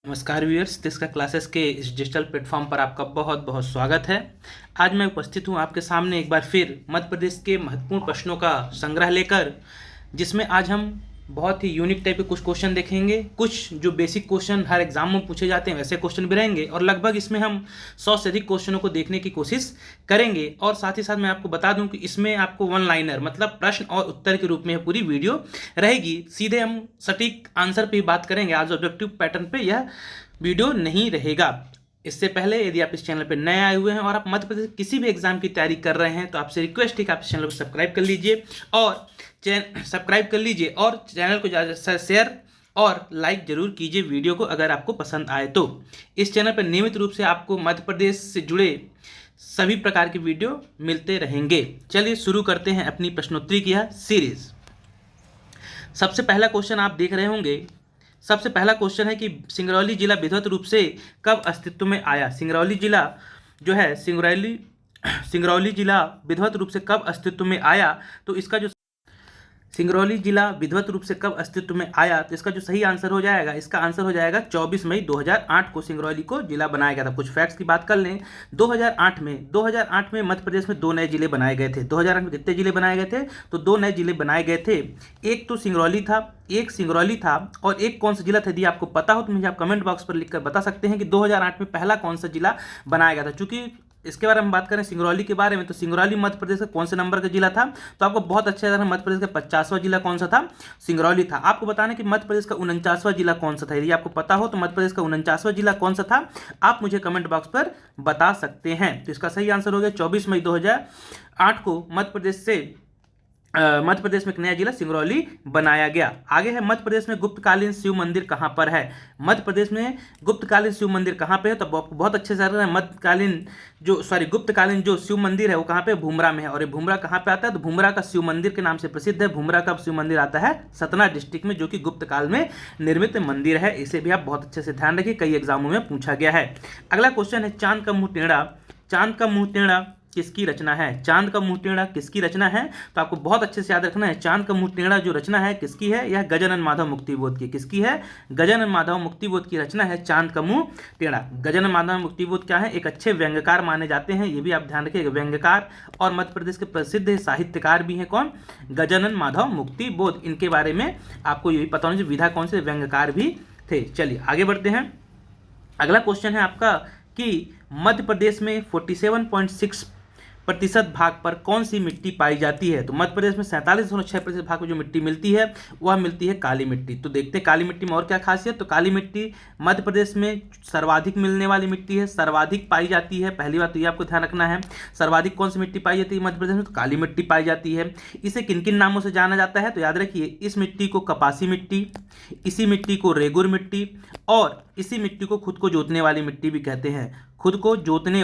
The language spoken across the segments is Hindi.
नमस्कार व्यूअर्स, तिस्का क्लासेस के इस डिजिटल प्लेटफॉर्म पर आपका बहुत बहुत स्वागत है। आज मैं उपस्थित हूं आपके सामने एक बार फिर मध्य प्रदेश के महत्वपूर्ण प्रश्नों का संग्रह लेकर, जिसमें आज हम बहुत ही यूनिक टाइप के कुछ क्वेश्चन देखेंगे। कुछ जो बेसिक क्वेश्चन हर एग्जाम में पूछे जाते हैं वैसे क्वेश्चन भी रहेंगे, और लगभग इसमें हम 100 से अधिक क्वेश्चनों को देखने की कोशिश करेंगे। और साथ ही साथ मैं आपको बता दूं कि इसमें आपको वन लाइनर मतलब प्रश्न और उत्तर के रूप में पूरी वीडियो रहेगी। सीधे हम सटीक आंसर पे ही बात करेंगे, आज ऑब्जेक्टिव पैटर्न पे यह वीडियो नहीं रहेगा। इससे पहले यदि आप इस चैनल पर नए आए हुए हैं और आप मध्य प्रदेश किसी भी एग्जाम की तैयारी कर रहे हैं तो आपसे रिक्वेस्ट है कि आप इस चैनल को सब्सक्राइब कर लीजिए और चैनल को ज़्यादा शेयर और लाइक जरूर कीजिए वीडियो को, अगर आपको पसंद आए तो। इस चैनल पर नियमित रूप से आपको मध्य प्रदेश से जुड़े सभी प्रकार के वीडियो मिलते रहेंगे। चलिए शुरू करते हैं अपनी प्रश्नोत्तरी की यह सीरीज। सबसे पहला क्वेश्चन आप देख रहे होंगे। सबसे पहला क्वेश्चन है कि सिंगरौली जिला विधिवत रूप से कब अस्तित्व में आया। सिंगरौली जिला जो है सिंगरौली जिला विधिवत रूप से कब अस्तित्व में आया, तो इसका जो सिंगरौली जिला विधिवत रूप से कब अस्तित्व में आया, तो इसका जो सही आंसर हो जाएगा, इसका आंसर हो जाएगा 24 मई 2008 को सिंगरौली को जिला बनाया गया था। कुछ फैक्ट्स की बात कर लें। 2008 में मध्य प्रदेश में 2 नए जिले बनाए गए थे। 2008 में कितने जिले बनाए गए थे, तो 2 नए जिले बनाए गए थे। एक सिंगरौली था और एक कौन सा जिला था, यदि आपको पता हो तो मुझे आप कमेंट बॉक्स पर लिखकर बता सकते हैं कि 2008 में पहला कौन सा जिला बनाया गया था। चूंकि इसके बारे में बात करें सिंगरौली के बारे में, तो सिंगरौली मध्य प्रदेश का कौन से नंबर का जिला था, तो आपको बहुत अच्छे से मध्य प्रदेश का 50वां जिला कौन सा था, सिंगरौली था। आपको बताना कि मध्य प्रदेश का 49वां जिला कौन सा था। यदि आपको पता हो तो मध्य प्रदेश का 49वां जिला कौन सा था, आप मुझे कमेंट बॉक्स पर बता सकते हैं। तो इसका सही आंसर हो गया 24 मई 2008 को मध्य प्रदेश में एक नया जिला सिंगरौली बनाया गया। आगे है मध्य प्रदेश में गुप्तकालीन शिव मंदिर कहां पर है। मध्य प्रदेश में गुप्तकालीन शिव मंदिर कहां पे है, तो आपको बहुत अच्छे से गुप्तकालीन जो शिव मंदिर है वो कहां पे, भूमरा में है। और ये भूमरा कहां पे आता है, तो भूमरा का शिव मंदिर के नाम से प्रसिद्ध है। भूमरा का शिव मंदिर आता है सतना डिस्ट्रिक्ट में, जो कि गुप्त काल में निर्मित मंदिर है। इसे भी आप बहुत अच्छे से ध्यान रखिए, कई एग्जामों में पूछा गया है। अगला क्वेश्चन है चांद का मुंह टेढ़ा किसकी रचना है। चांद का मुंह टेढ़ा किसकी रचना है, तो आपको बहुत अच्छे से याद रखना है। चांद का मुंह टेढ़ा जो रचना है किसकी है, यह गजानन माधव मुक्तिबोध की। किसकी है, गजानन माधव मुक्तिबोध की रचना है चांद का मुंह टेढ़ा। गजानन माधव मुक्तिबोध क्या है, एक अच्छे व्यंग्यकार माने जाते हैं, ये भी आप ध्यान रखिएगा, व्यंग्यकार। और मध्य प्रदेश के प्रसिद्ध साहित्यकार भी हैं कौन, गजानन माधव मुक्तिबोध। इनके बारे में आपको ये भी पता होना चाहिए, विधा कौन से व्यंग्यकार भी थे। चलिए आगे बढ़ते हैं। अगला क्वेश्चन है आपका कि मध्य प्रदेश में 47.6% भाग पर कौन सी मिट्टी पाई जाती है। तो मध्य प्रदेश में 47.6% भाग पर जो मिट्टी मिलती है वह मिलती है काली मिट्टी। तो देखते हैं काली मिट्टी में और क्या खासियत। तो काली मिट्टी मध्य प्रदेश में सर्वाधिक मिलने वाली मिट्टी है, सर्वाधिक पाई जाती है। पहली बात तो ये आपको ध्यान रखना है, सर्वाधिक कौन सी मिट्टी पाई जाती है मध्य प्रदेश में, तो काली मिट्टी पाई जाती है। इसे किन किन नामों से जाना जाता है, तो याद रखिए, इस मिट्टी को कपासी मिट्टी, इसी मिट्टी को रेगुर मिट्टी, और इसी मिट्टी को खुद को जोतने वाली मिट्टी भी कहते हैं। खुद को जोतने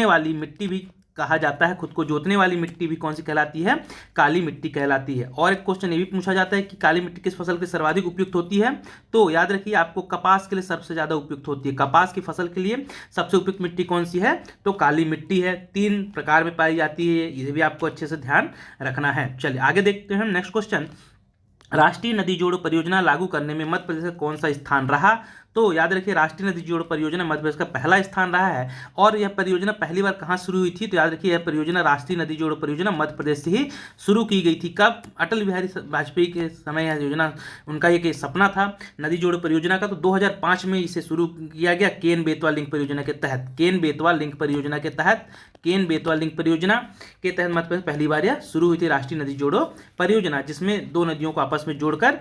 वाली मिट्टी भी कहा जाता है। खुद को जोतने वाली मिट्टी भी कौन सी कहलाती है, काली मिट्टी कहलाती है। और एक क्वेश्चन ये भी पूछा जाता है कि काली मिट्टी किस फसल के सर्वाधिक उपयुक्त होती है, तो याद रखिए आपको कपास के लिए सबसे ज्यादा उपयुक्त होती है। कपास की फसल के लिए सबसे उपयुक्त मिट्टी कौन सी है, तो काली मिट्टी है। 3 प्रकार में पाई जाती है, ये भी आपको अच्छे से ध्यान रखना है। चलिए आगे देखते हैं नेक्स्ट क्वेश्चन। राष्ट्रीय नदी जोड़ो परियोजना लागू करने में मध्य प्रदेश का कौन सा स्थान रहा, तो याद रखिए राष्ट्रीय नदी जोड़ो परियोजना मध्य प्रदेश का पहला स्थान रहा है। और यह परियोजना पहली बार कहां शुरू हुई थी, तो याद रखिए यह परियोजना राष्ट्रीय नदी जोड़ो परियोजना मध्य प्रदेश से ही शुरू की गई थी। कब, अटल बिहारी वाजपेयी के समय यह योजना, उनका एक सपना था नदी जोड़ो परियोजना का, तो 2005 में इसे शुरू किया गया केन बेतवा लिंक परियोजना के तहत। केन बेतवा लिंक परियोजना के तहत मध्य प्रदेश पहली बार यह शुरू हुई थी राष्ट्रीय नदी जोड़ो परियोजना, जिसमें 2 नदियों को आपस में जोड़कर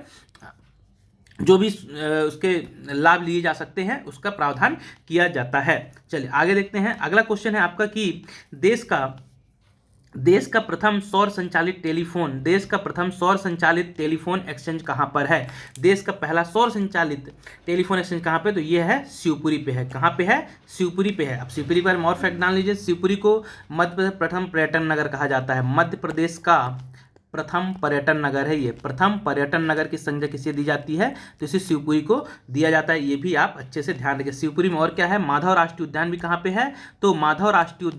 जो भी उसके लाभ लिए जा सकते हैं उसका प्रावधान किया जाता है। चलिए आगे देखते हैं। अगला क्वेश्चन है आपका कि देश का प्रथम सौर संचालित टेलीफोन एक्सचेंज कहां पर है। देश का पहला सौर संचालित टेलीफोन एक्सचेंज कहां पे, तो यह है शिवपुरी पे है। कहां पे है, शिवपुरी पे है। अब शिवपुरी पर और फैक्ट डाल लीजिए। शिवपुरी को मध्य प्रदेश प्रथम पर्यटन नगर कहा जाता है। मध्य प्रदेश का प्रथम पर्यटन नगर है ये। प्रथम पर्यटन नगर की संज्ञा किसे दी जाती है, तो इसे शिवपुरी को दिया जाता है। ये भी आप अच्छे से ध्यान रखिए। शिवपुरी में और क्या है, माधव राष्ट्रीय उद्यान भी कहाँ पे है, तो माधव राष्ट्रीय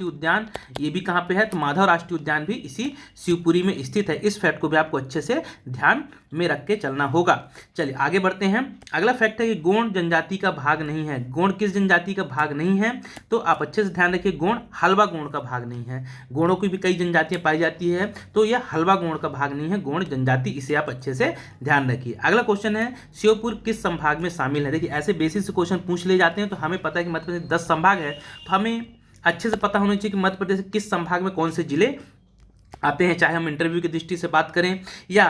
उद्यान ये भी कहाँ पे है, तो माधव राष्ट्रीय उद्यान भी इसी शिवपुरी में स्थित है। इस फैक्ट को भी आपको अच्छे से ध्यान में रख के चलना होगा। चलिए आगे बढ़ते हैं। अगला फैक्ट है कि गोंड जनजाति का भाग नहीं है। गोंड किस जनजाति का भाग नहीं है? तो आप अच्छे से ध्यान रखिए, गोंड हलवा गोंड का भाग नहीं है। गोंडों की भी कई जनजातियां पाई जाती है, तो यह हलवा गोंड का भाग नहीं है, गोंड जनजाति, इसे आप अच्छे से ध्यान रखिए। अगला क्वेश्चन है श्योपुर किस संभाग में शामिल है? देखिए ऐसे बेसिक से क्वेश्चन पूछ ले जाते हैं, तो हमें पता है कि मध्य प्रदेश 10 संभाग है, तो हमें अच्छे से पता होना चाहिए कि मध्य प्रदेश किस संभाग में कौन से जिले आते हैं, चाहे हम इंटरव्यू की दृष्टि से बात करें या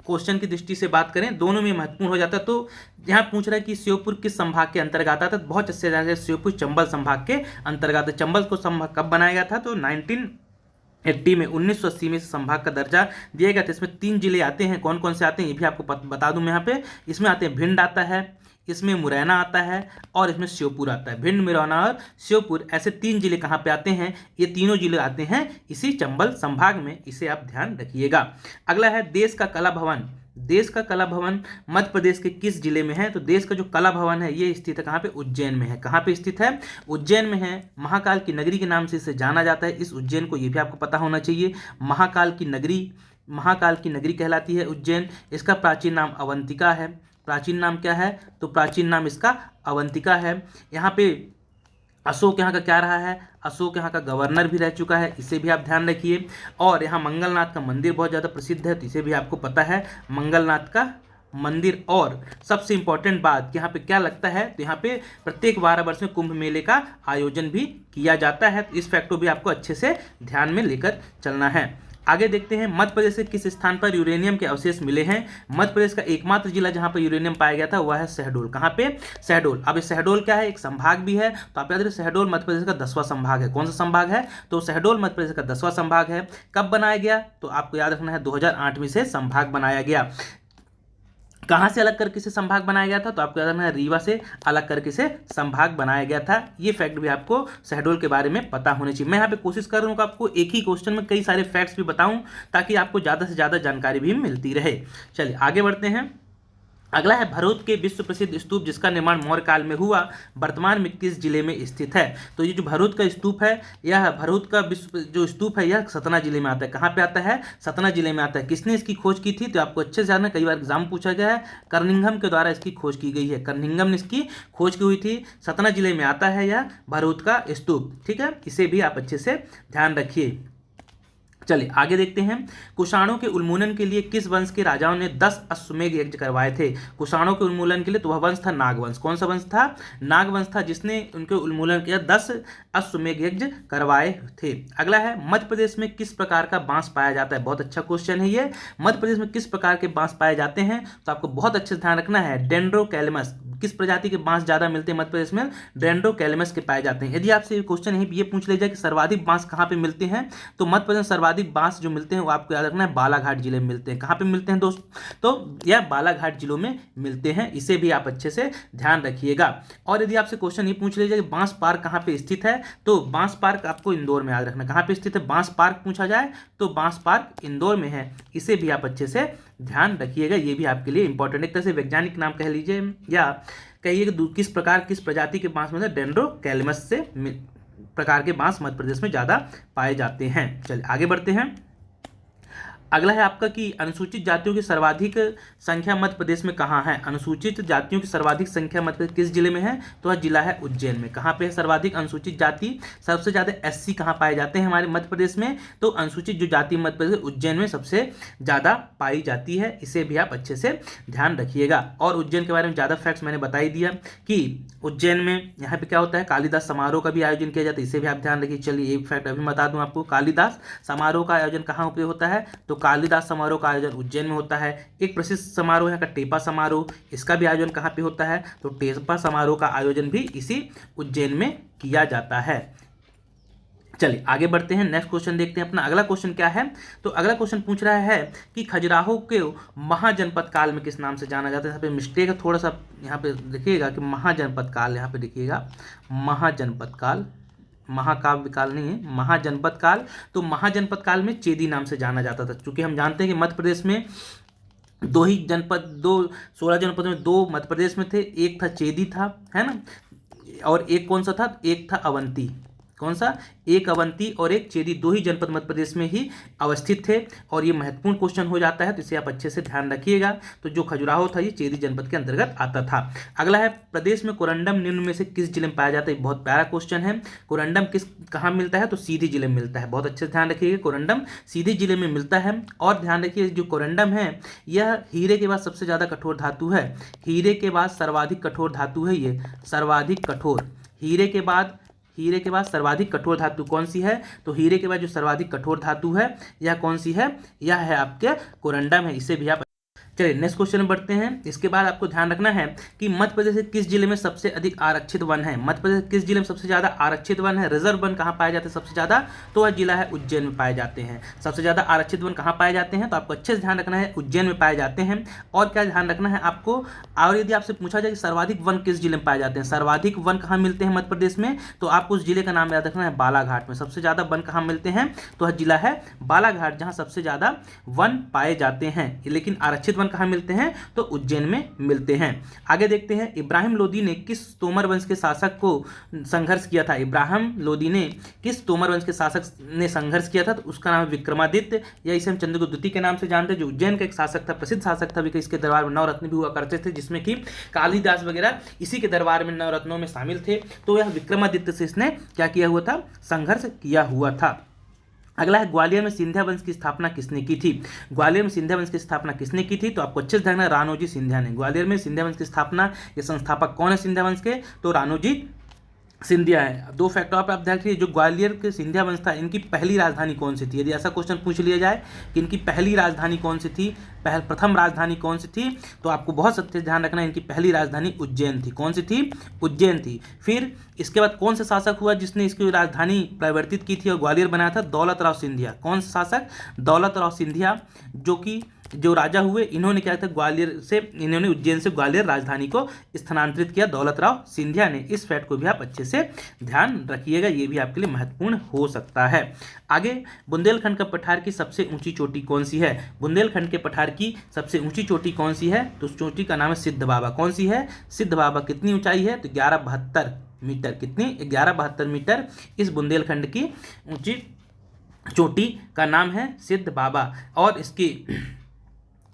क्वेश्चन की दृष्टि से बात करें, दोनों में महत्वपूर्ण हो जाता है। तो यहाँ पूछ रहा है कि श्योपुर किस संभाग के अंतर्गत आता था, तो बहुत अच्छे से श्योपुर चंबल संभाग के अंतर्गत। चंबल को संभाग कब बनाया गया था? तो 1980 में, 1980 में संभाग का दर्जा दिया गया था। इसमें 3 जिले आते हैं, कौन कौन से आते हैं ये भी आपको बता दूं मैं यहाँ पे। इसमें आते हैं भिंड आता है, इसमें मुरैना आता है और इसमें श्योपुर आता है। भिंड, मुरैना और श्योपुर, ऐसे 3 जिले कहाँ पे आते हैं? ये तीनों जिले आते हैं इसी चंबल संभाग में, इसे आप ध्यान रखिएगा। अगला है देश का कला भवन। देश का कला भवन मध्य प्रदेश के किस जिले में है? तो देश का जो कला भवन है ये स्थित है कहाँ पे? उज्जैन में है। कहाँ पे स्थित है? उज्जैन में है। महाकाल की नगरी के नाम से इसे जाना जाता है। इस उज्जैन को, ये भी आपको पता होना चाहिए, महाकाल की नगरी कहलाती है उज्जैन। इसका प्राचीन नाम अवंतिका है। प्राचीन नाम क्या है? तो प्राचीन नाम इसका अवंतिका है। यहाँ पे अशोक यहाँ का क्या रहा है? अशोक यहाँ का गवर्नर भी रह चुका है, इसे भी आप ध्यान रखिए। और यहाँ मंगलनाथ का मंदिर बहुत ज़्यादा प्रसिद्ध है, तो इसे भी आपको पता है, मंगलनाथ का मंदिर। और सबसे इंपॉर्टेंट बात कि यहाँ पे क्या लगता है, तो यहाँ पे प्रत्येक 12 वर्ष में कुंभ मेले का आयोजन भी किया जाता है। तो इस फैक्ट को भी आपको अच्छे से ध्यान में लेकर चलना है। आगे देखते हैं, मध्य प्रदेश के किस स्थान पर यूरेनियम के अवशेष मिले हैं? मध्य प्रदेश का एकमात्र जिला जहां पर यूरेनियम पाया गया था वह है शहडोल। कहां पे? शहडोल। अब शहडोल क्या है? एक संभाग भी है, तो आप याद रखिए शहडोल मध्य प्रदेश का 10वां संभाग है। कौन सा संभाग है? तो शहडोल मध्य प्रदेश का 10वां संभाग है। कब बनाया गया? तो आपको याद रखना है 2008 में से संभाग बनाया गया। कहाँ से अलग करके से संभाग बनाया गया था? तो आपको याद रखना है रीवा से अलग करके से संभाग बनाया गया था। ये फैक्ट भी आपको शहडोल के बारे में पता होनी चाहिए। मैं यहाँ पे कोशिश कर रहा हूँ कि आपको एक ही क्वेश्चन में कई सारे फैक्ट्स भी बताऊं, ताकि आपको ज़्यादा से ज़्यादा जानकारी भी मिलती रहे। चलिए आगे बढ़ते हैं। अगला है भरूच के विश्व प्रसिद्ध स्तूप जिसका निर्माण मौर्य काल में हुआ, वर्तमान में किस जिले में स्थित है? तो ये जो भरूच का स्तूप है, यह भरूच का विश्व जो स्तूप है यह सतना जिले में आता है। कहाँ पे आता है? सतना जिले में आता है। किसने इसकी खोज की थी? तो आपको अच्छे से जानना, कई बार एग्जाम पूछा गया है। कर्निंघम के द्वारा इसकी खोज की गई है। कर्निंघम ने इसकी खोज की हुई थी। सतना जिले में आता है यह भरूच का स्तूप। ठीक है, इसे भी आप अच्छे से ध्यान रखिए। चलिए आगे देखते हैं। कुषाणों के उन्मूलन के लिए किस वंश के राजाओं ने 10 अश्वमेध यज्ञ करवाए थे? कुषाणों के उन्मूलन के लिए तो वह वंश था नागवंश। कौन सा वंश था? नागवंश था, जिसने उनके उन्मूलन किया, 10 अश्वमेध यज्ञ करवाए थे। अगला है मध्य प्रदेश में किस प्रकार का बांस पाया जाता है? बहुत अच्छा क्वेश्चन है ये। मध्य प्रदेश में किस प्रकार के बांस पाए जाते हैं? तो आपको बहुत अच्छे से ध्यान रखना है, डेंड्रोकैलमस। किस प्रजाति के बांस ज्यादा मिलते हैं मध्य प्रदेश में? डेंड्रोकैलमस के पाए जाते हैं। यदि आपसे क्वेश्चन ये पूछ ले जाए कि सर्वाधिक बांस कहाँ पे मिलते हैं, तो मध्य प्रदेश में सर्वाधिक बांस जो मिलते हैं वो आपको याद रखना है बालाघाट जिले में मिलते हैं। कहाँ पे मिलते हैं दोस्त? तो यह बालाघाट जिलों में मिलते हैं, इसे भी आप अच्छे से ध्यान रखिएगा। और यदि आपसे क्वेश्चन ये पूछ ले जाए कि बांस पार्क कहाँ पे स्थित है, तो बांस पार्क आपको इंदौर में याद रखना। कहाँ पे स्थित है बांस पार्क पूछा जाए तो बांस पार्क इंदौर में है, इसे भी आप अच्छे से ध्यान रखिएगा। ये भी आपके लिए इंपॉर्टेंट, एक तरह से वैज्ञानिक नाम कह लीजिए या कहिए कि किस प्रकार किस प्रजाति के बांस में डेंड्रोकैलमस से प्रकार के बांस मध्य प्रदेश में ज़्यादा पाए जाते हैं। चलिए आगे बढ़ते हैं। अगला है आपका कि अनुसूचित जातियों की सर्वाधिक संख्या मध्य प्रदेश में कहाँ है? अनुसूचित जातियों की सर्वाधिक संख्या मध्य प्रदेश किस जिले में है? तो वह जिला है उज्जैन में। कहाँ पे है सर्वाधिक अनुसूचित जाति? सबसे ज़्यादा एससी कहाँ पाए जाते हैं हमारे मध्य प्रदेश में? तो अनुसूचित जो जाति मध्य प्रदेश उज्जैन में सबसे ज़्यादा पाई जाती है, इसे भी आप अच्छे से ध्यान रखिएगा। और उज्जैन के बारे में ज़्यादा फैक्ट्स मैंने बता ही दिया कि उज्जैन में यहाँ पे क्या होता है, कालिदास समारोह का भी आयोजन किया जाता है, इसे भी आप ध्यान रखिए। चलिए एक फैक्ट अभी बता दूँ आपको, कालिदास समारोह का आयोजन कहाँ पे होता है? तो कालिदास समारोह का आयोजन उज्जैन में होता है। एक प्रसिद्ध समारोह है का टेपा समारोह, इसका भी आयोजन कहाँ पे होता है? तो टेपा समारोह का आयोजन भी इसी उज्जैन में किया जाता है। चलिए आगे बढ़ते हैं, नेक्स्ट क्वेश्चन देखते हैं। अपना अगला क्वेश्चन क्या है? तो अगला क्वेश्चन पूछ रहा है कि खजुराहो के महाजनपद काल में किस नाम से जाना जाता है? यहाँ पे मिस्टेक है थोड़ा सा, यहाँ पे देखिएगा कि महाजनपद काल, यहाँ पे देखिएगा महाजनपद काल, महाकाव्य काल नहीं है, महाजनपद काल। तो महाजनपद काल में चेदी नाम से जाना जाता था, क्योंकि हम जानते हैं कि मध्य प्रदेश में 16 जनपद में 2 मध्य प्रदेश में थे, एक था चेदी था, है ना, और एक कौन सा था? एक था अवंती। कौन सा, एक अवंती और एक चेदी, 2 ही जनपद मध्य प्रदेश में ही अवस्थित थे और ये महत्वपूर्ण क्वेश्चन हो जाता है, तो इसे आप अच्छे से ध्यान रखिएगा। तो जो खजुराहो था ये चेदी जनपद के अंतर्गत आता था। अगला है, प्रदेश में कोरंडम निम्न में से किस जिले में पाया जाता है। बहुत प्यारा क्वेश्चन है। कोरंडम कहाँ मिलता है, तो सीधी जिले में मिलता है। बहुत अच्छे से ध्यान रखिएगा, कोरंडम सीधी जिले में मिलता है। और ध्यान रखिए, जो कोरंडम है यह हीरे के बाद सबसे ज़्यादा कठोर धातु है। हीरे के बाद सर्वाधिक कठोर धातु है ये, सर्वाधिक कठोर। हीरे के बाद सर्वाधिक कठोर धातु कौन सी है, तो हीरे के बाद जो सर्वाधिक कठोर धातु है यह कौन सी है, यह है आपके कोरंडम है। इसे भी आप, चलिए नेक्स्ट क्वेश्चन में बढ़ते हैं। इसके बाद आपको ध्यान रखना है कि मध्य प्रदेश के किस जिले में सबसे अधिक आरक्षित वन है। मध्य प्रदेश के किस जिले में सबसे ज़्यादा आरक्षित वन है, रिजर्व वन कहाँ पाए जाते हैं सबसे ज़्यादा, तो वह जिला है उज्जैन में पाए जाते हैं। सबसे ज़्यादा आरक्षित वन कहाँ पाए जाते हैं, तो आपको अच्छे से ध्यान रखना है उज्जैन में पाए जाते हैं। और क्या ध्यान रखना है आपको, और यदि आपसे पूछा जाए कि सर्वाधिक वन किस जिले में पाए जाते हैं, सर्वाधिक वन कहाँ मिलते हैं मध्य प्रदेश में, तो आपको उस जिले का नाम याद रखना है बालाघाट में। सबसे ज़्यादा वन कहाँ मिलते हैं, तो वह जिला है बालाघाट, जहाँ सबसे ज़्यादा वन पाए जाते हैं। लेकिन आरक्षित वन कहाँ मिलते हैं, तो उज्जैन में मिलते हैं। आगे देखते हैं, इब्राहिम लोदी ने किस तोमर वंश के शासक को संघर्ष किया था। इब्राहिम लोदी ने किस तोमर वंश के शासक ने संघर्ष किया था, तो उसका नाम है विक्रमादित्य, या इसे हम चंद्रगुप्त द्वितीय के नाम से जानते हैं, जो उज्जैन का एक शासक था, प्रसिद्ध शासक था। भी इसके दरबार में नवरत्न भी हुआ करते थे, जिसमें कि कालिदास वगैरह इसी के दरबार में नवरत्नों में शामिल थे। तो यह विक्रमादित्य से इसने क्या किया हुआ था, संघर्ष किया हुआ था। अगला है, ग्वालियर में सिंधिया वंश की स्थापना किसने की थी। ग्वालियर में सिंधिया वंश की स्थापना किसने की थी, तो आपको अच्छे से ध्यान रखना, राणोजी सिंधिया ने। ग्वालियर में सिंधिया वंश की स्थापना, ये संस्थापक कौन है सिंधिया वंश के, तो राणोजी सिंधिया है। 2 फैक्टर आप ध्यान रखिए, जो ग्वालियर के सिंधिया वंश था, इनकी पहली राजधानी कौन सी थी। यदि ऐसा क्वेश्चन पूछ लिया जाए कि इनकी पहली राजधानी कौन सी थी, प्रथम राजधानी कौन सी थी, तो आपको बहुत सत्य ध्यान रखना है, इनकी पहली राजधानी उज्जैन थी। कौन सी थी, उज्जैन थी। फिर इसके बाद कौन सा शासक हुआ जिसने इसकी राजधानी परिवर्तित की थी और ग्वालियर बनाया था, दौलत राव सिंधिया। कौन सा शासक, दौलत राव सिंधिया, जो राजा हुए, इन्होंने क्या था, इन्होंने उज्जैन से ग्वालियर राजधानी को स्थानांतरित किया, दौलत राव सिंधिया ने। इस फैक्ट को भी आप अच्छे से ध्यान रखिएगा, ये भी आपके लिए महत्वपूर्ण हो सकता है। आगे, बुंदेलखंड का पठार की सबसे ऊंची चोटी कौन सी है। बुंदेलखंड के पठार की सबसे ऊंची चोटी कौन सी है, तो उस चोटी का नाम है सिद्ध बाबा। कौन सी है, सिद्ध बाबा। कितनी ऊंचाई है, तो 1172 मीटर। कितनी, 1172 मीटर इस बुंदेलखंड की ऊंची चोटी का नाम है सिद्ध बाबा। और इसकी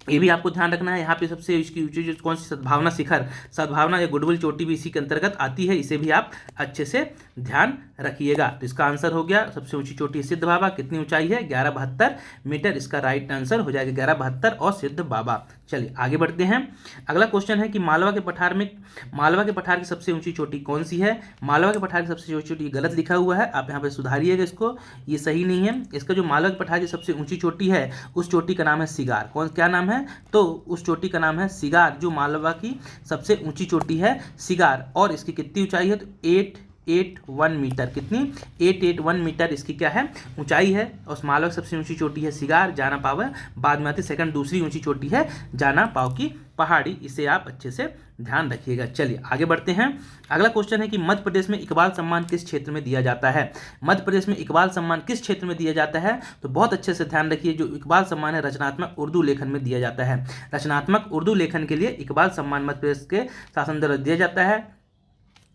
ये भी आपको ध्यान रखना है, यहाँ पे सबसे इसकी ऊंची जो कौन सी, सद्भावना शिखर, सद्भावना या गुडविल चोटी भी इसी के अंतर्गत आती है। इसे भी आप अच्छे से ध्यान रखिएगा। तो इसका आंसर हो गया, सबसे ऊंची चोटी सिद्ध बाबा। कितनी ऊंचाई है, 1172 मीटर। इसका राइट आंसर हो जाएगा 1172 और सिद्ध बाबा। चलिए आगे बढ़ते हैं। अगला क्वेश्चन है कि मालवा के पठार की सबसे ऊंची चोटी कौन सी है। मालवा के पठार की सबसे ऊंची चोटी गलत लिखा हुआ है, आप यहाँ पे सुधारिएगा इसको, ये सही नहीं है। इसका जो मालवा के पठार की सबसे ऊंची चोटी है, उस चोटी का नाम है सिगार। क्या नाम है, तो उस चोटी का नाम है सिगार। जो मालवा की सबसे ऊंची चोटी है सिगार। और इसकी कितनी ऊंचाई है, तो 881 मीटर। कितनी, 881 मीटर इसकी क्या है, ऊंचाई है। और उस मालवा की सबसे ऊंची चोटी है सिगार। जाना पाव बाद में आती, सेकंड दूसरी ऊंची चोटी है जाना पाव की पहाड़ी। इसे आप अच्छे से ध्यान रखिएगा। चलिए आगे बढ़ते हैं। अगला क्वेश्चन है कि मध्य प्रदेश में इकबाल सम्मान किस क्षेत्र में दिया जाता है। मध्य प्रदेश में इकबाल सम्मान किस क्षेत्र में दिया जाता है, तो बहुत अच्छे से ध्यान रखिए। जो इकबाल सम्मान है रचनात्मक उर्दू लेखन में दिया जाता है। रचनात्मक उर्दू लेखन के लिए इकबाल सम्मान मध्य प्रदेश के शासन द्वारा दिया जाता है।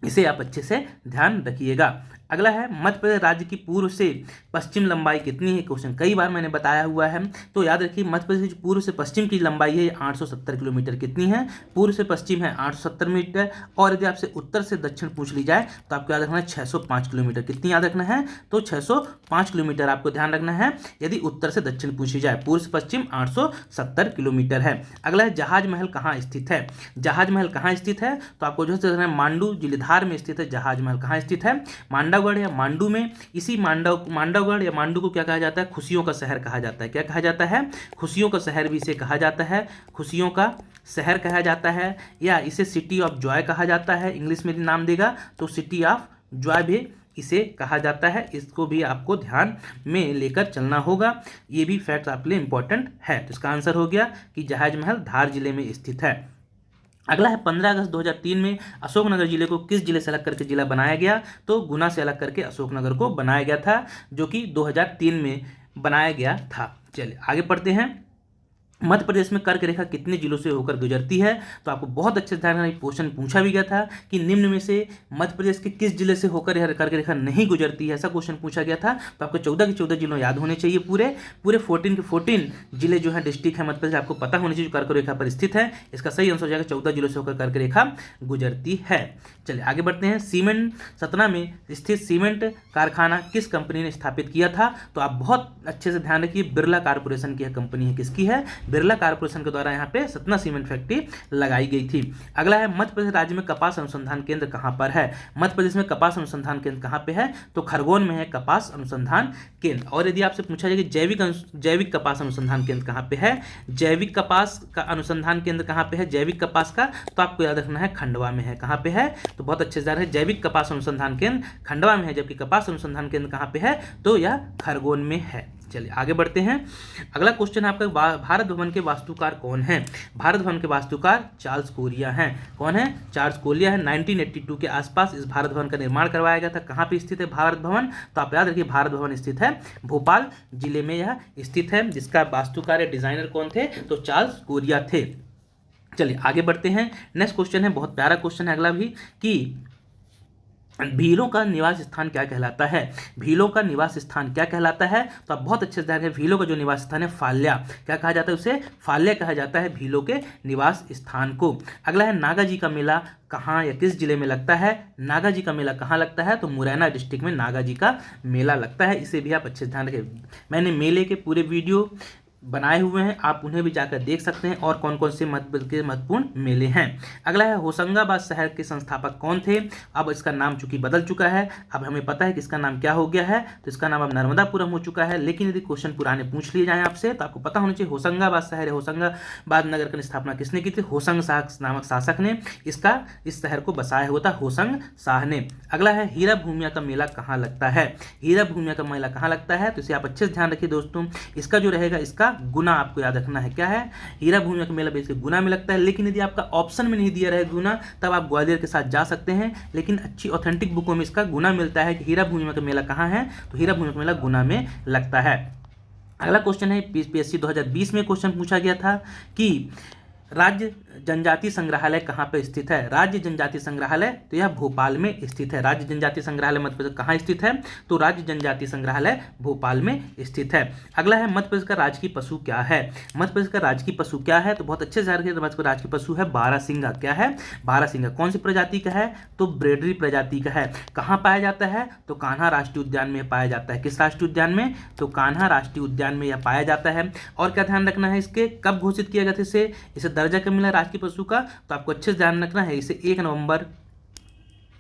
इसे आप अच्छे से ध्यान रखिएगा। अगला है, मध्य प्रदेश राज्य की पूर्व से पश्चिम लंबाई कितनी है। क्वेश्चन कई बार मैंने बताया हुआ है, तो याद रखिए मध्य प्रदेश की पूर्व से पश्चिम की लंबाई है 870 किलोमीटर। कितनी है, पूर्व से पश्चिम है 870 मीटर। और यदि आपसे उत्तर से दक्षिण पूछ ली जाए तो आपको याद रखना है 605 किलोमीटर। कितनी याद रखना है, तो 605 किलोमीटर आपको ध्यान रखना है यदि उत्तर से दक्षिण पूछी जाए। पूर्व से पश्चिम 870 किलोमीटर है। अगला है, जहाज महल कहाँ स्थित है। जहाज महल कहाँ स्थित है, तो आपको जो है मांडू जिलेधार में स्थित है। जहाज महल कहाँ स्थित है, मांडवगढ़ या मांडू में। इसी मांडवगढ़ या मांडू को क्या कहा जाता है, खुशियों का शहर कहा जाता है। क्या कहा जाता है, खुशियों का शहर भी इसे कहा जाता है। खुशियों का शहर कहा जाता है, या इसे सिटी ऑफ जॉय कहा जाता है। इंग्लिश में नाम देगा तो सिटी ऑफ जॉय भी इसे कहा जाता है। इसको भी आपको ध्यान में लेकर चलना होगा। ये भी फैक्ट आपके लिए इंपॉर्टेंट है। तो इसका आंसर हो गया कि जहाज महल धार जिले में स्थित है। अगला है, 15 अगस्त 2003 में अशोकनगर जिले को किस जिले से अलग करके जिला बनाया गया, तो गुना से अलग करके अशोकनगर को बनाया गया था, जो कि 2003 में बनाया गया था। चलिए आगे पढ़ते हैं। मध्य प्रदेश में कर्क रेखा कितने जिलों से होकर गुजरती है? तो आपको बहुत अच्छे से ध्यान रखना, क्वेश्चन पूछा भी गया था कि निम्न में से मध्य प्रदेश के किस जिले से होकर यह कर्क रेखा नहीं गुजरती है, ऐसा क्वेश्चन पूछा गया था। तो आपको 14 के 14 जिलों याद होने चाहिए, पूरे 14 के 14 जिले जो है डिस्ट्रिक्ट है मध्य प्रदेश, आपको पता होनी चाहिए कर्क रेखा पर स्थित है। इसका सही आंसर हो जाएगा 14 जिलों से होकर कर्क रेखा गुजरती है। चलिए आगे बढ़ते हैं। सीमेंट सतना में स्थित सीमेंट कारखाना किस कंपनी ने स्थापित किया था? तो आप बहुत अच्छे से ध्यान रखिए, बिरला कारपोरेशन की यह कंपनी है। किसकी है? बिरला कारपोरेशन के द्वारा यहाँ पे सतना सीमेंट फैक्ट्री लगाई गई थी। अगला है मध्य प्रदेश राज्य में कपास अनुसंधान केंद्र कहाँ पर है? मध्य प्रदेश में कपास अनुसंधान केंद्र कहाँ पे है? तो खरगोन में है कपास अनुसंधान केंद्र। और यदि आपसे पूछा जाए कि जैविक कपास अनुसंधान केंद्र कहाँ पे है, जैविक कपास का अनुसंधान केंद्र कहाँ पे है, जैविक कपास का, तो आपको याद रखना है खंडवा में है। कहाँ पे है? तो बहुत अच्छे से है, जैविक कपास अनुसंधान केंद्र खंडवा में है, जबकि कपास अनुसंधान केंद्र कहाँ पे है? तो यह खरगोन में है। चलिए आगे बढ़ते हैं। अगला क्वेश्चन है आपका, भारत भवन के वास्तुकार कौन है? भारत भवन के वास्तुकार चार्ल्स कोरिया हैं। कौन है? चार्ल्स कोरिया है। 1982 के आसपास इस भारत भवन का निर्माण करवाया गया था। कहाँ पे स्थित है भारत भवन? तो आप याद रखिए, भारत भवन स्थित है भोपाल जिले में यह स्थित है। जिसका वास्तुकार या डिजाइनर कौन थे? तो चार्ल्स कोरिया थे। चलिए आगे बढ़ते हैं। नेक्स्ट क्वेश्चन है, बहुत प्यारा क्वेश्चन है अगला भी, कि भीलों का निवास स्थान क्या कहलाता है? भीलों का निवास स्थान क्या कहलाता है? तो आप बहुत अच्छे से ध्यान रखें, भीलों का जो निवास स्थान है फाल्या, क्या कहा जाता है उसे? फाल्या कहा जाता है भीलों के निवास स्थान को। अगला है, नागा जी का मेला कहाँ या किस जिले में लगता है? नागा जी का मेला कहाँ लगता है? तो मुरैना डिस्ट्रिक्ट में नागा जी का मेला लगता है। इसे भी आप अच्छे से ध्यान रखें। मैंने मेले के पूरे वीडियो बनाए हुए हैं, आप उन्हें भी जाकर देख सकते हैं, और कौन कौन से महत्वपूर्ण मेले हैं। अगला है, होशंगाबाद शहर के संस्थापक कौन थे? अब इसका नाम चूंकि बदल चुका है, अब हमें पता है कि इसका नाम क्या हो गया है, तो इसका नाम अब नर्मदापुरम हो चुका है। लेकिन यदि क्वेश्चन पुराने पूछ लिए जाए आपसे, तो आपको पता होना चाहिए होशंगाबाद शहर है, होशंगाबाद नगर की स्थापना किसने की थी? होशंग शाह नामक शासक ने इस शहर को बसाया हुआ था, होशंग शाह ने। अगला है, हीरा भूमिया का मेला कहाँ लगता है? हीरा भूमिया का मेला कहाँ लगता है? तो इसे आप अच्छे से ध्यान रखिए दोस्तों। इसका जो रहेगा, इसका गुना आपको याद रखना है। क्या है? हीरा भूमिया का मेला बेसिकली गुना में लगता है। लेकिन यदि आपका ऑप्शन में नहीं दिया रहे गुना, तब आप ग्वालियर के साथ जा सकते हैं। लेकिन अच्छी ऑथेंटिक बुकों में इसका गुना मिलता है कि हीरा भूमिया का मेला कहाँ है, तो हीरा भूमिया का मेला गुना में लगता है। अगला क्वेश्चन है, पीएससी 2020 में क्वेश्चन पूछा गया था कि राज्य जनजाति संग्रहालय कहाँ पे स्थित है? राज्य जनजाति संग्रहालय, तो यह भोपाल में स्थित है। राज्य जनजाति संग्रहालय मध्य प्रदेश कहाँ स्थित है? तो राज्य जनजाति संग्रहालय भोपाल में स्थित है। अगला है, मध्य प्रदेश का राजकीय पशु क्या है? मध्य प्रदेश का राजकीय पशु क्या है? तो बहुत अच्छे से मध्य प्रदेश का राजकीय पशु है बारहसिंगा। क्या है? बारहसिंगा। कौन सी प्रजाति का है? तो ब्रेडरी प्रजाति का है। कहाँ पाया जाता है? तो कान्हा राष्ट्रीय उद्यान में पाया जाता है। किस राष्ट्रीय उद्यान में? तो कान्हा राष्ट्रीय उद्यान में यह पाया जाता है। और क्या ध्यान रखना है, इसके कब घोषित किया गया था इसे दर्जा कब मिला राजकीय पशु का? तो आपको अच्छे से ध्यान रखना है, इसे 1 नवंबर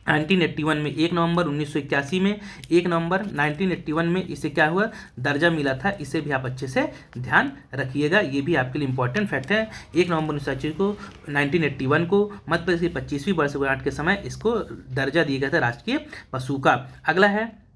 1981 में, 1 नवंबर 1981 में, 1 नवंबर 1981 में इसे क्या हुआ? दर्जा मिला था। इसे भी आप अच्छे से ध्यान रखिएगा, ये भी आपके लिए इंपॉर्टेंट फैक्ट है। 1 नवंबर 1981 को मध्य प्रदेश की 25वीं वर्षगांठ के समय इसको दर्जा दिया गया था राजकीय पशु का। अगला है,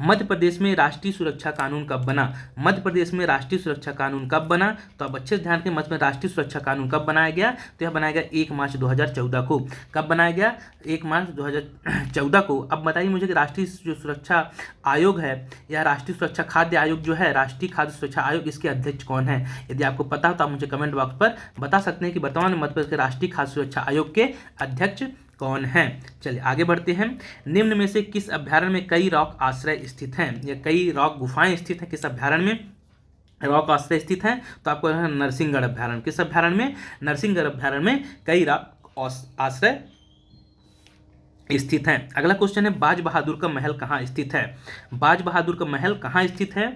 मध्य प्रदेश में राष्ट्रीय सुरक्षा कानून कब बना? मध्य प्रदेश में राष्ट्रीय सुरक्षा कानून कब बना? तो अब अच्छे से ध्यान के, मध्य में राष्ट्रीय सुरक्षा कानून कब बनाया गया? तो यह बनाया गया 1 मार्च 2014 को। कब बनाया गया? 1 मार्च 2014 को। अब बताइए मुझे कि राष्ट्रीय जो सुरक्षा आयोग है, या राष्ट्रीय सुरक्षा खाद्य आयोग जो है, राष्ट्रीय खाद्य सुरक्षा आयोग, इसके अध्यक्ष कौन है? यदि आपको पता हो तो आप मुझे कमेंट बॉक्स पर बता सकते हैं कि वर्तमान में मध्य प्रदेश के राष्ट्रीय खाद्य सुरक्षा आयोग के अध्यक्ष कौन है। चलिए आगे बढ़ते हैं। निम्न में से किस अभ्यारण्य में कई रॉक आश्रय स्थित हैं, या कई रॉक गुफाएं स्थित हैं? किस अभ्यारण्य में रॉक आश्रय स्थित हैं? तो आपको नरसिंहगढ़ अभ्यारण्य। किस अभ्यारण्य में? नरसिंहगढ़ अभ्यारण्य में कई रॉक आश्रय स्थित हैं। अगला क्वेश्चन है, बाज बहादुर का महल कहाँ स्थित है? बाज बहादुर का महल कहाँ स्थित है?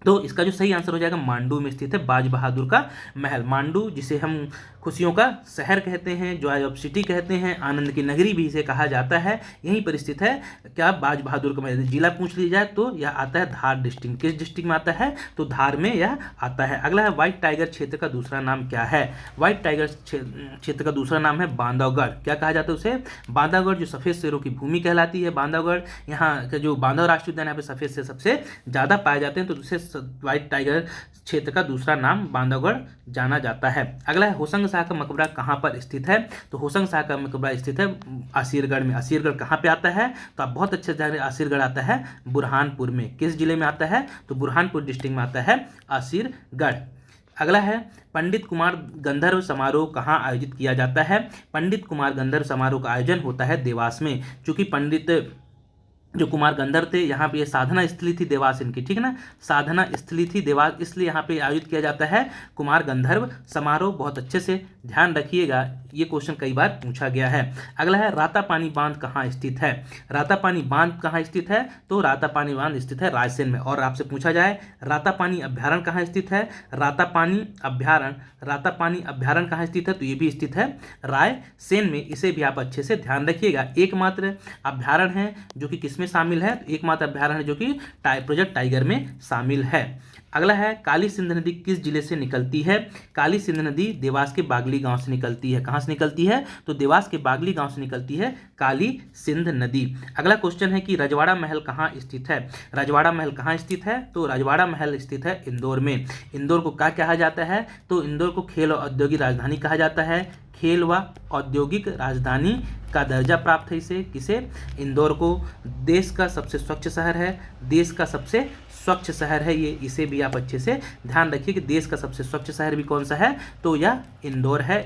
तो इसका जो सही आंसर हो जाएगा, मांडू में स्थित है बाज बहादुर का महल। मांडू, जिसे हम खुशियों का शहर कहते हैं, जॉय ऑफ सिटी कहते हैं, आनंद की नगरी भी इसे कहा जाता है, यहीं पर स्थित है क्या? बाज बहादुर का महल। जिला पूछ लिया जाए तो यह आता है धार डिस्ट्रिक्ट। किस डिस्ट्रिक्ट में आता है? तो धार में यह आता है। अगला है, व्हाइट टाइगर क्षेत्र का दूसरा नाम क्या है? व्हाइट टाइगर क्षेत्र का दूसरा नाम है बांधवगढ़। क्या कहा जाता है उसे? बांधवगढ़, जो सफेद शेरों की भूमि कहलाती है बांधवगढ़। यहाँ का जो बांधव राष्ट्रीय उद्यान, यहाँ पे सफेद शेर सबसे ज्यादा पाए जाते हैं, तो उसे व्हाइट टाइगर क्षेत्र का दूसरा नाम बांधवगढ़ जाना जाता है। अगला है होशंग शाह का मकबरा कहाँ पर स्थित है? तो होशंग शाह का मकबरा स्थित है असीरगढ़ में। असीरगढ़ कहाँ पे आता है? तो आप बहुत अच्छे से जान रहे हैं, असीरगढ़ आता है बुरहानपुर में। किस जिले में आता है? तो बुरहानपुर डिस्ट्रिक्ट में आता है असीरगढ़। अगला है पंडित कुमार गंधर्व समारोह कहाँ आयोजित किया जाता है? पंडित कुमार गंधर्व समारोह का आयोजन होता है देवास में। चूंकि पंडित जो कुमार गंधर्व थे, यहाँ पे ये साधना स्थली थी देवास इनकी, ठीक है ना, साधना स्थली थी देवास, इसलिए यहाँ पे आयोजित किया जाता है कुमार गंधर्व समारोह। बहुत अच्छे से ध्यान रखिएगा, ये क्वेश्चन कई बार पूछा गया है। अगला है रातापानी बांध कहाँ स्थित है? रातापानी बांध कहाँ स्थित है? तो रातापानी बांध स्थित है रायसेन में। और आपसे पूछा जाए रातापानी अभ्यारण्य कहाँ स्थित है? रातापानी अभ्यारण्य कहाँ स्थित है? तो ये भी स्थित है रायसेन में। इसे भी आप अच्छे से ध्यान रखिएगा। एकमात्र अभ्यारण्य है जो कि किसमें शामिल है? तो एकमात्र अभ्यारण्य है जो कि प्रोजेक्ट टाइगर में शामिल है। अगला है काली सिंध नदी किस जिले से निकलती है? काली सिंध नदी देवास के बागली गांव से निकलती है। कहां से निकलती है? तो देवास के बागली गांव से निकलती है काली सिंध नदी। अगला क्वेश्चन है कि रजवाड़ा महल कहां स्थित है? रजवाड़ा महल कहां स्थित है? तो रजवाड़ा महल स्थित है इंदौर में। इंदौर को क्या कहा जाता है? तो इंदौर को खेल और औद्योगिक राजधानी कहा जाता है। खेल व औद्योगिक राजधानी का दर्जा प्राप्त है इसे, किसे? इंदौर को। देश का सबसे स्वच्छ शहर है, देश का सबसे स्वच्छ शहर है ये, इसे भी आप अच्छे से ध्यान रखिए कि देश का सबसे स्वच्छ शहर भी कौन सा है? तो यह इंदौर है।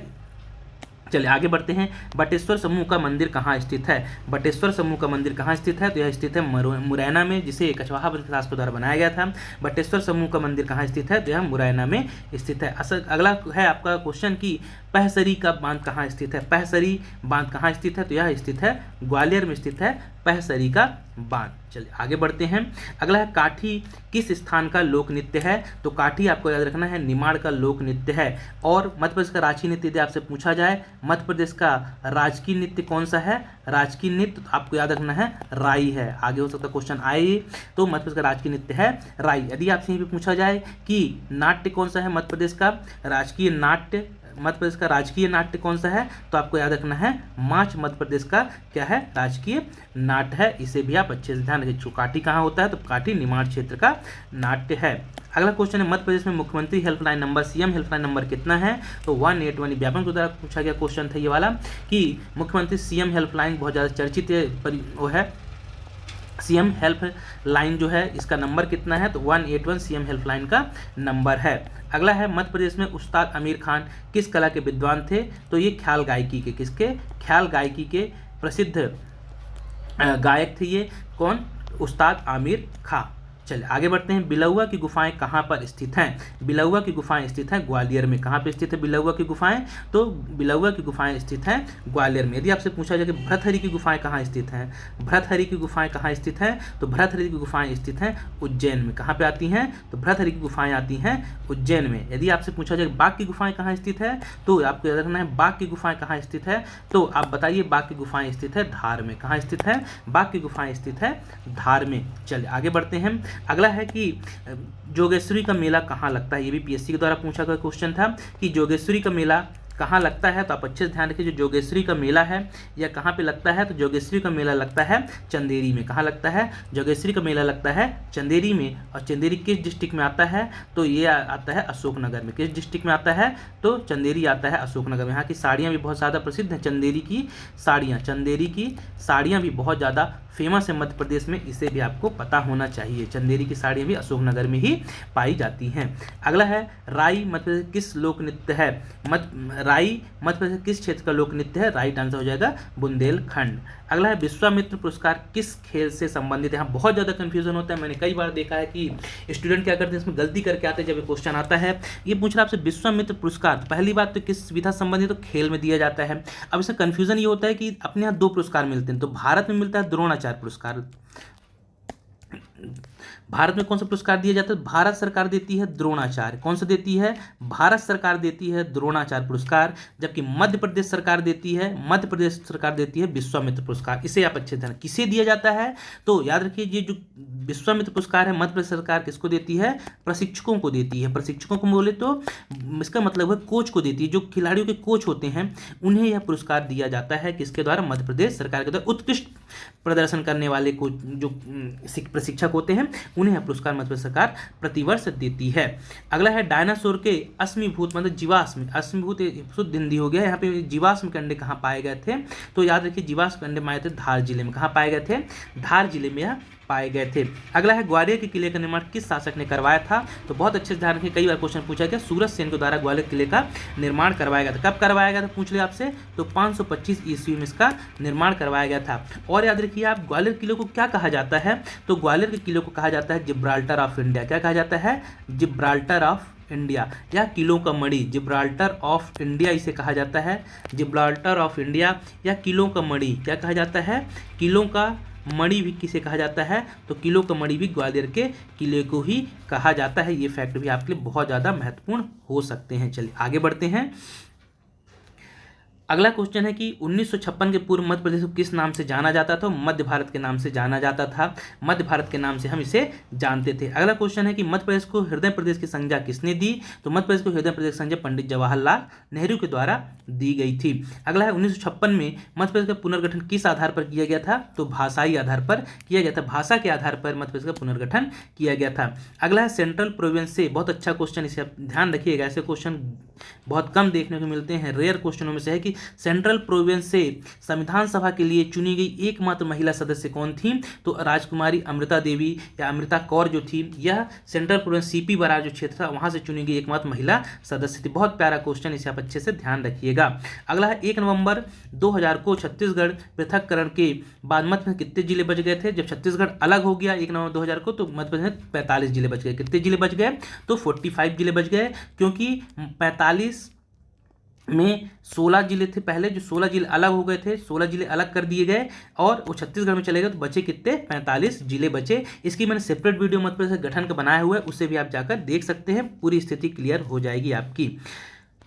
चलिए आगे बढ़ते हैं। बटेश्वर समूह का मंदिर कहाँ स्थित है? बटेश्वर समूह का मंदिर कहाँ स्थित है? तो यह स्थित है मुरैना में, जिसे कछवाहा शासकों द्वारा बनाया गया था। बटेश्वर समूह का मंदिर कहाँ स्थित है? तो यह मुरैना में स्थित है। अगला है आपका क्वेश्चन कि पहसरी का बांध कहाँ स्थित है? पहसरी बांध कहाँ स्थित है? तो यह स्थित है ग्वालियर में स्थित है पहसरी का बांध। चलिए आगे बढ़ते हैं। अगला है काठी किस स्थान का लोक नृत्य है? तो काठी आपको याद रखना है निमाड़ का लोक नृत्य है। और मध्य प्रदेश का राजकीय नृत्य यदि आपसे पूछा जाए, मध्य प्रदेश का राजकीय नृत्य कौन सा है? राजकीय नृत्य तो आपको याद रखना है राई है। आगे हो सकता क्वेश्चन आए, तो मध्य प्रदेश का राजकीय नृत्य है राई। यदि आपसे यहीं पे पूछा जाए कि नाट्य कौन सा है मध्य प्रदेश का राजकीय नाट्य, मध्य प्रदेश का राजकीय नाट्य कौन सा है? तो आपको याद रखना है माच मध्य प्रदेश का क्या है? राजकीय नाट्य है। इसे भी आप अच्छे से ध्यान रखिए। काठी कहाँ होता है? तो काठी निमाड़ क्षेत्र का नाट्य है। अगला क्वेश्चन है मध्य प्रदेश में मुख्यमंत्री helpline number, CM helpline number कितना है? तो 181। व्यापक के द्वारा पूछा गया क्वेश्चन था ये वाला कि मुख्यमंत्री सीएम हेल्पलाइन बहुत ज़्यादा चर्चित वो है। सीएम हेल्प लाइन जो है इसका नंबर कितना है? तो 181 सीएम हेल्पलाइन का नंबर है। अगला है मध्य प्रदेश में उस्ताद आमिर खान किस कला के विद्वान थे? तो ये ख्याल गायकी के, किसके? ख्याल गायकी के प्रसिद्ध गायक थे ये। कौन? उस्ताद आमिर खां। चलिए आगे बढ़ते हैं। बिलौआ की गुफाएं कहाँ पर स्थित हैं? बिलौआ की गुफाएं स्थित हैं ग्वालियर में। कहाँ पे स्थित है बिलौआ की गुफाएं? तो बिलौआ की गुफाएं स्थित हैं ग्वालियर में। यदि आपसे पूछा जाए कि भरथरी की गुफाएं कहाँ स्थित हैं? भरथरी की गुफाएं कहाँ स्थित हैं? तो भरथरी की गुफाएं स्थित हैं उज्जैन में। कहाँ पे आती हैं? तो भरथरी की गुफाएं आती हैं उज्जैन में। यदि आपसे पूछा जाए बाघ की गुफाएं कहाँ स्थित है? तो आपको याद रखना है बाघ की गुफाएं कहाँ स्थित है? तो आप बताइए बाघ की गुफाएं स्थित है धार में। कहाँ स्थित है? बाघ की गुफाएं स्थित है धार में। चलिए आगे बढ़ते हैं। अगला है कि जोगेश्वरी का मेला कहाँ लगता है? ये भी पीएससी के द्वारा पूछा गया क्वेश्चन था कि जोगेश्वरी का मेला कहाँ लगता है? तो आप अच्छे से ध्यान रखिए। जो जोगेश्वरी का मेला है या कहाँ पे लगता है? तो जोगेश्वरी का मेला लगता है चंदेरी में। कहाँ लगता है? जोगेश्वरी का मेला लगता है चंदेरी में। और चंदेरी किस डिस्ट्रिक्ट में आता है? तो ये आता है अशोकनगर में। किस डिस्ट्रिक्ट में आता है? तो चंदेरी आता है अशोकनगर में। यहाँ की साड़ियाँ भी बहुत ज़्यादा प्रसिद्ध हैं। चंदेरी की साड़ियाँ भी बहुत ज़्यादा फेमस है मध्य प्रदेश में, इसे भी आपको पता होना चाहिए। चंदेरी की साड़ियाँ भी अशोकनगर में ही पाई जाती हैं। अगला है राई मध्य प्रदेश किस लोक नृत्य है? राई मध्य प्रदेश किस क्षेत्र का लोक नृत्य है? राइट आंसर हो जाएगा बुंदेलखंड। अगला है विश्वामित्र पुरस्कार किस खेल से संबंधित है? यहाँ बहुत ज़्यादा कंफ्यूजन होता है। मैंने कई बार देखा है कि स्टूडेंट क्या करते हैं, इसमें गलती करके आते हैं। जब ये क्वेश्चन आता है, ये पूछ रहा है आपसे विश्वामित्र पुरस्कार, पहली बात तो किस विधा संबंधित? तो खेल में दिया जाता है। अब इसमें कंफ्यूजन ये होता है कि अपने यहाँ 2 पुरस्कार मिलते हैं। तो भारत में मिलता है द्रोणाचार्य पुरस्कार। भारत में कौन सा पुरस्कार दिया जाता है? भारत सरकार देती है द्रोणाचार्य। कौन सा देती है? भारत सरकार देती है द्रोणाचार्य पुरस्कार। जबकि मध्य प्रदेश सरकार देती है विश्वामित्र पुरस्कार। इसे आप अच्छे ध्यान, किसे दिया जाता है? तो याद रखिए ये जो विश्वामित्र पुरस्कार है मध्य प्रदेश सरकार किसको देती है? प्रशिक्षकों को देती है। प्रशिक्षकों को बोले तो इसका मतलब है कोच को देती है। जो खिलाड़ियों के कोच होते हैं उन्हें यह पुरस्कार दिया जाता है। किसके द्वारा? मध्य प्रदेश सरकार के द्वारा। उत्कृष्ट प्रदर्शन करने वाले को जो प्रशिक्षक संरक्षक होते हैं, उन्हें यह पुरस्कार मध्य प्रदेश सरकार प्रतिवर्ष देती है। अगला है डायनासोर के अश्मीभूत मतलब जीवाश्म, अश्मीभूत शुद्ध हिंदी हो गया, यहाँ पे जीवाश्म के अंडे कहाँ पाए गए थे, तो याद रखिए जीवाश्म के अंडे पाए थे धार जिले में। कहाँ पाए गए थे? धार जिले में यह पाए गए थे। अगला है ग्वालियर के किले का निर्माण किस शासक ने करवाया था, तो बहुत अच्छे से ध्यान रखिए, कई बार क्वेश्चन पूछा गया, सूरज सेन के द्वारा ग्वालियर किले का निर्माण करवाया गया था। कब करवाया गया था पूछ लिया आपसे, तो 525 ईस्वी में इसका निर्माण करवाया गया था। और याद रखिए आप ग्वालियर किले को क्या कहा जाता है, तो ग्वालियर के किले को कहा जाता है जिब्राल्टर ऑफ इंडिया। क्या कहा जाता है? जिब्राल्टर ऑफ इंडिया या किलों का मणि, जिब्राल्टर ऑफ इंडिया इसे कहा जाता है, जिब्राल्टर ऑफ इंडिया या किलों का मणि। क्या कहा जाता है? किलों का मणि भी किसे कहा जाता है, तो किलों का मणि भी ग्वालियर के किले को ही कहा जाता है। ये फैक्ट भी आपके लिए बहुत ज़्यादा महत्वपूर्ण हो सकते हैं। चलिए आगे बढ़ते हैं। अगला क्वेश्चन है कि 1956 के पूर्व मध्य प्रदेश को किस नाम से जाना जाता था? मध्य भारत के नाम से जाना जाता था, मध्य भारत के नाम से हम इसे जानते थे। अगला क्वेश्चन है कि मध्य प्रदेश को हृदय प्रदेश की संज्ञा किसने दी, तो मध्य प्रदेश को हृदय प्रदेश की संज्ञा पंडित जवाहरलाल नेहरू के द्वारा दी गई थी। अगला है 1956 में मध्य प्रदेश का पुनर्गठन किस आधार पर किया गया था, तो भाषाई आधार पर किया गया था, भाषा के आधार पर मध्य प्रदेश का पुनर्गठन किया गया था। अगला है सेंट्रल प्रोविंस से, बहुत अच्छा क्वेश्चन, इसे आप ध्यान रखिएगा, ऐसे क्वेश्चन बहुत कम देखने को मिलते हैं, रेयर क्वेश्चनों में से है कि सेंट्रल प्रोविंस से संविधान सभा के लिए चुनी गई एकमात्र महिला सदस्य कौन थी, तो राजकुमारी अमृता देवी या अमृता कौर जो थी, यह सेंट्रल प्रोविंस सीपी बरार जो क्षेत्र था वहां से चुनी गई एकमात्र महिला सदस्य थी। बहुत प्यारा क्वेश्चन, इसे आप अच्छे से ध्यान रखिएगा। अगला है 1 नवंबर 2000 को छत्तीसगढ़ पृथककरण के बाद मध्य प्रदेश कितने जिले बच गए थे? जब छत्तीसगढ़ अलग हो गया 1 नवंबर 2000 को, तो मध्य प्रदेश में 45 जिले बच गए। कितने जिले बच गए? तो 45 जिले बच गए, क्योंकि 45 में 16 जिले थे पहले, जो 16 जिले अलग हो गए थे, 16 जिले अलग कर दिए गए और वो छत्तीसगढ़ में चले गए, तो बचे कितने? 45 जिले बचे। इसकी मैंने सेपरेट वीडियो मध्य प्रदेश गठन का बनाया हुआ है, उससे भी आप जाकर देख सकते हैं, पूरी स्थिति क्लियर हो जाएगी आपकी।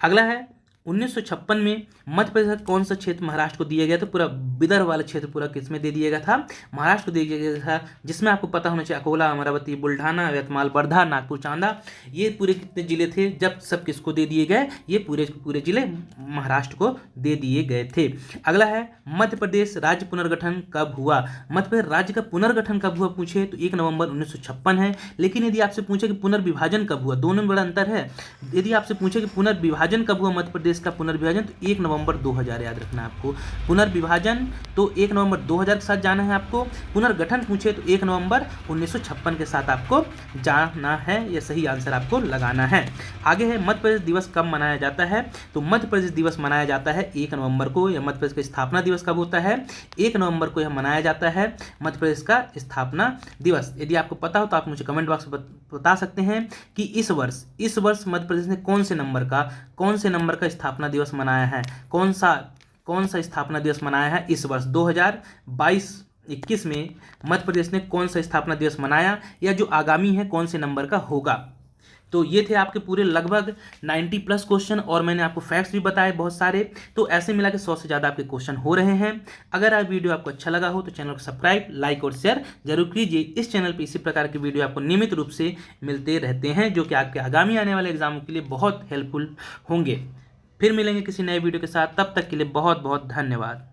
अगला है 1956 में मध्य प्रदेश का कौन सा क्षेत्र महाराष्ट्र को दिया गया था? पूरा विदर्भ वाला क्षेत्र पूरा किसमें दे दिया गया था? महाराष्ट्र को दिया गया था, जिसमें आपको पता होना चाहिए अकोला, अमरावती, बुल्ढाना, यवतमाल, वर्धा, नागपुर, चांदा, ये पूरे कितने जिले थे जब सब किसको दे दिए गए? ये पूरे जिले महाराष्ट्र को दे दिए गए थे। अगला है मध्य प्रदेश राज्य पुनर्गठन कब हुआ? मध्य प्रदेश राज्य का पुनर्गठन कब हुआ पूछे तो 1 नवंबर 1956 है, लेकिन यदि आपसे पूछे कि पुनर्विभाजन कब हुआ, दोनों में बड़ा अंतर है। यदि आपसे पूछे कि पुनर्विभाजन कब हुआ मध्य प्रदेश का पुनर्विभाजन, तो 1 नवंबर 2000 याद रखना आपको। पुनर्विभाजन तो 1 नवंबर 2000 के साथ जाना है आपको, पुनर्गठन पूछे तो 1 नवंबर 1956 के साथ आपको जाना है, यह सही आंसर आपको लगाना है। आगे है मध्य प्रदेश दिवस कब मनाया जाता है, तो मध्य प्रदेश दिवस मनाया जाता है 1 नवंबर को। यह मध्य प्रदेश का स्थापना दिवस कब होता है? 1 नवंबर को यह मनाया जाता है मध्य प्रदेश का स्थापना दिवस। यदि आपको पता हो तो आप मुझे कमेंट बॉक्स में बता सकते हैं कि इस वर्ष मध्य प्रदेश ने कौन से नंबर का स्थापना दिवस मनाया है, कौन सा स्थापना दिवस मनाया है इस वर्ष 2022-21 में मध्य प्रदेश ने कौन सा स्थापना दिवस मनाया, या जो आगामी है कौन से नंबर का होगा। तो ये थे आपके पूरे लगभग 90 प्लस क्वेश्चन, और मैंने आपको फैक्ट्स भी बताए बहुत सारे, तो ऐसे मिला के 100 से ज़्यादा आपके क्वेश्चन हो रहे हैं। अगर आप वीडियो आपको अच्छा लगा हो तो चैनल को सब्सक्राइब, लाइक और शेयर जरूर कीजिए। इस चैनल पर इसी प्रकार की वीडियो आपको नियमित रूप से मिलते रहते हैं, जो कि आपके आगामी आने वाले एग्जामों के लिए बहुत हेल्पफुल होंगे। फिर मिलेंगे किसी नए वीडियो के साथ, तब तक के लिए बहुत बहुत धन्यवाद।